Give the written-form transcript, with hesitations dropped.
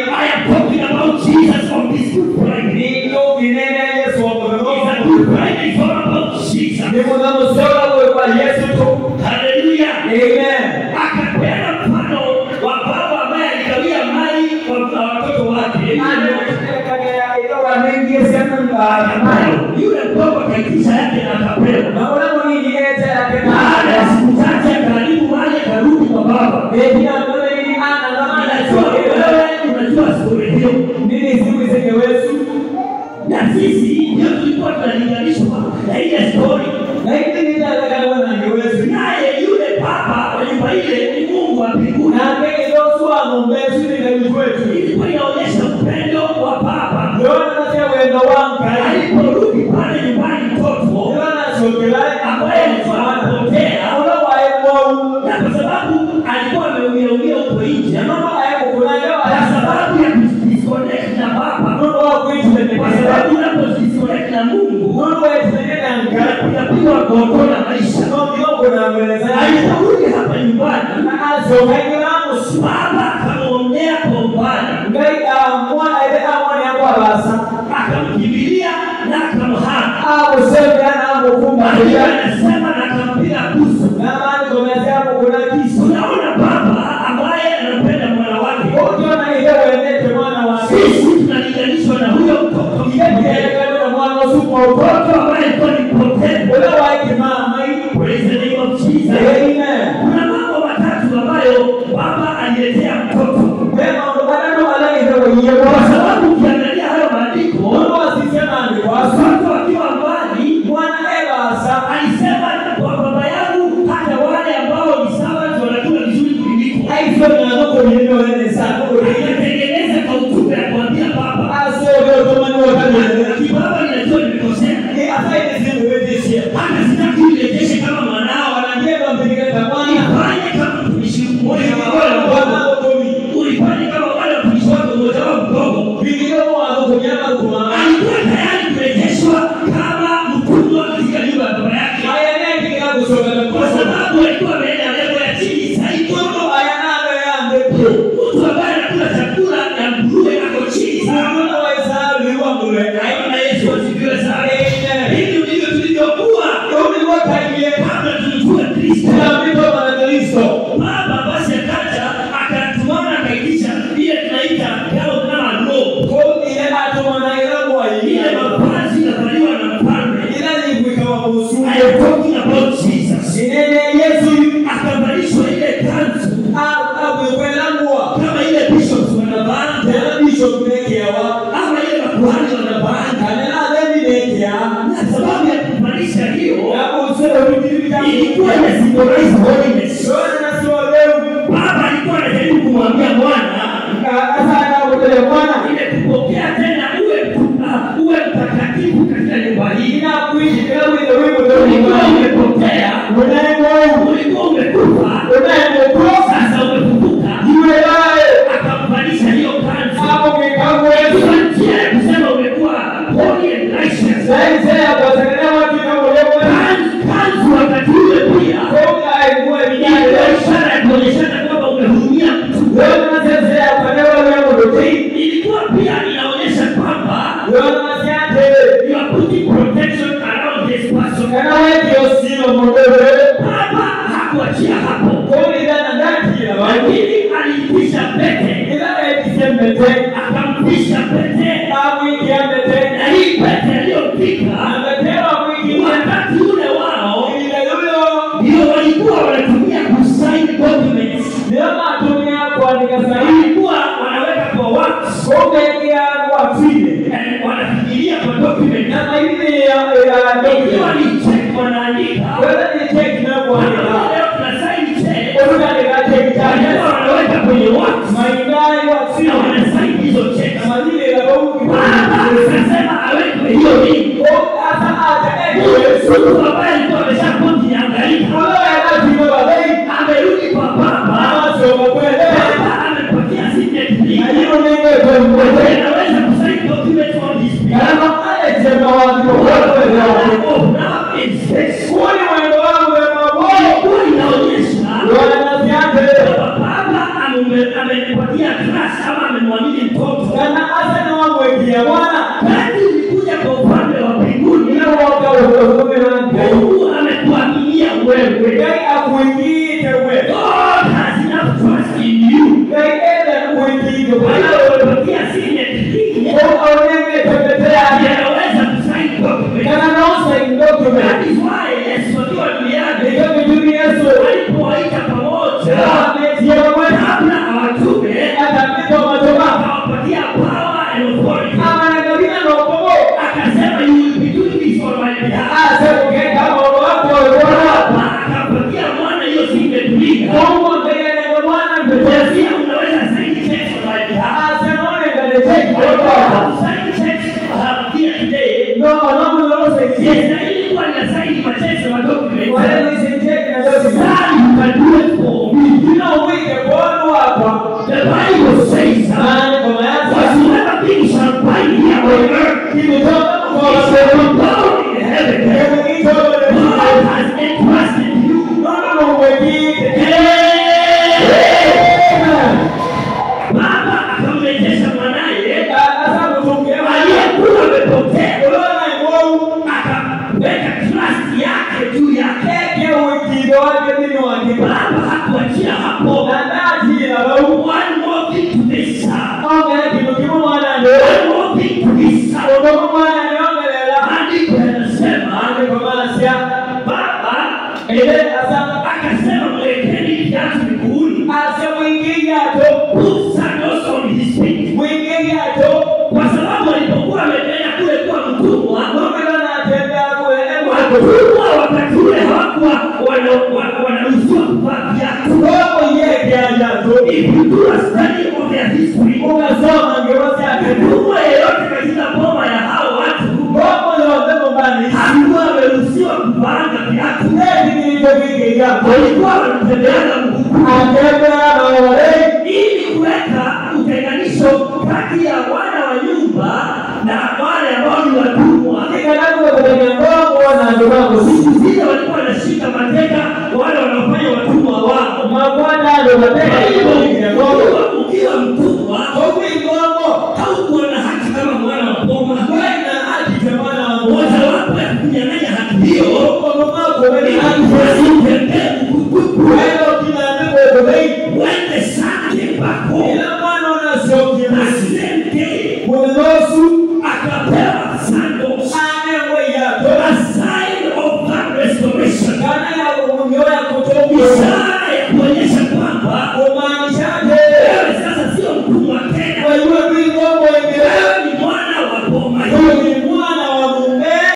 I am talking about Jesus on this Good Friday. It's a Good Friday. It's all about Jesus. Hallelujah. Amen. Akapeana mfano wa baba ambaye aligawia mali kwa watoto wake. Yule baba kaisha yake na akapewa. Baada ya siku chache karibu mali karudi kwa baba. Unajua story hiyo. Nini siku isengewezu? Na sisi ndio tulikuwa tunalinganishwa na ile story. Na ile naye yule baba wa nyumba ile ni Mungu wa mbinguni. Ilikuwa inaonyesha upendo wa baba. Aliporudi pale nyumbani mtoto ambaye alikuwa anapotea, na kwa sababu alikuwa ameumia huko nje, kwa sababu ya disconnect na baba, kwa sababu unapodisconnect na Mungu unapigwa gogo na maisha. Aliporudi hapa nyumbani, baba akamwonea kwa umbali, akamkimbilia na akamhanga. Anasema na akampiga busu. Unaona baba ambaye anapenda mwana wake. Sisi tunalinganishwa na huyo mtoto ambaye alikuwa ni potea. Praise the name of Jesus. Kuna mambo matatu ambayo baba aliletea mtoto. Kwa sababu ukiangalia hayo maandiko, watoto wakiwa mbali, alisema kwa baba yangu hata wale ambao ni sawa wanakula vizuri kuliko. Akatengeneza kwa utume ya kuambia baba, kibaba ninajua nimekosea. Hata sitaki unirejeshe kama mwanao. Ifanye kama mtumishi mmoja ulifanye kama wale watumishi wako mmoja wao mdogo. Alikuwa tayari kurejeshwa kama mtumwa katika nyumba ya baba yake. Kwa sababu alikuwa ameenda level ya chini zaidi. Mtu ambaye anakula chakula ya nguruwe ako chini sana. Aina Yesu asifiwe sana. Hivi ndivyo tulivyokuwa kabla tulikuwa Kristo. Baba basi akaja akatumana akaitisha ile tunaita yao kama roho. Ile mavazi inavaliwa na mfalme. I am talking about Jesus. Akavalishwa ile kanzu kama ile bishops wanavaa, ama ile makuhani wanavaa. Na sababu ya kuvalisha hiyo ilikuwa na symbolize holiness. Baba alikuwa anajaribu kumwambia mwana ile kupokea tena uwe mtakatifu katika nyumba hii. Ulikuwa umepotea, ulikuwa umekufa, sasa umefufuka. Akamvalisha hiyo kanzu. Kusema umekuwa holy and righteous. Kanzu wakati ule pia ilikuwa ishara ya kuonyeshana kwamba umehurumia mtu. Ilikuwa pia inaonyesha kwamba you are putting protection around this person. Baba hakuachia hapo, lakini alipisha pete. Akampisha pete, na hii pete aliyopika wakati ule wao ndio walikuwa wanatumia kusign documents. Walikuwa wanaweka kwa wax, wanafikiria kwa document. Ikiwa ni check wanaandika, leo tunasign check, wanaweka kwenye wax na wanasign hizo check. Baba akasema awekwe hiyo ring. Mtu ambaye alikuwa ameshakuwa kiangalika amerudi kwa baba. Baba amepatia signet ring. Anaweza kusign document on his behalf. Baba amenipatia trust ama amemwamini mtoto. Kana hasa ni wangu wekia Bwana. Kati ulikuja kwa upande wa mbinguni, Ila waka utokume na Mungu amekuaminia wewe. Gai akuingiite wewe. God has enough trust in you. Gai enda kuingiite Kwa wewe. hiyo umepatia signature. Kwa aonenge tepetea. Anaweza kusign document. Kana naosa document. That is why Yesu akiwa duniani, Ndio kitu Yesu alipowaita pamoja, ametia wewe kabla awatume, atapita matoma. akawapatia power and authority. Ama na kabila na ukomo. Akasema you will be doing this on my behalf. Asa kugenda wako Bwana. Akapatia mwana hiyo signature. Mungu mbele na Bwana mbele. Pia unaweza sign checks on my behalf. Asa naone ngale check kwa. Sign checks here today. No, no, no, Yes, na ilikuwa ni sign kwa checks na documents. wale ni check na document. Now you can do it for me. You know we the Bwana hapa. The Bible says that whatsoever things shall bind here on earth, it shall be bound in heaven. God has entrusted you. Baba akamrejesha mwanaye aliyekuwa amepotea, akaweka trust yake juu yake. Baba hakuachia hapo. One more thing to this. One more thing to this. Maandiko yanasema Baba akasema mwekeni viatu miguuni. Put sandals on his feet. Kwa sababu alipokuwa ameenda kule kuwa mtumwa, watumwa wakati ule hawakuwa wanaruhusiwa kuvaa viatu. If you do a study of their history, mtumwa yeyote katika boma ya hao watu hakuwa ameruhusiwa kuvaa viatu. Walikuwa wanatembeana mguu ili kuweka utenganisho kati ya wana wa nyumba na wale ambao ni watumwa. Siku zile walikuwa wanashika mateka wale wanaofanya watumwa wao. Ukiwa mtumwa haukuwa na haki kama mwana wa boma. Moja wapo ya kunyang'anya haki hiyo when the son came back home,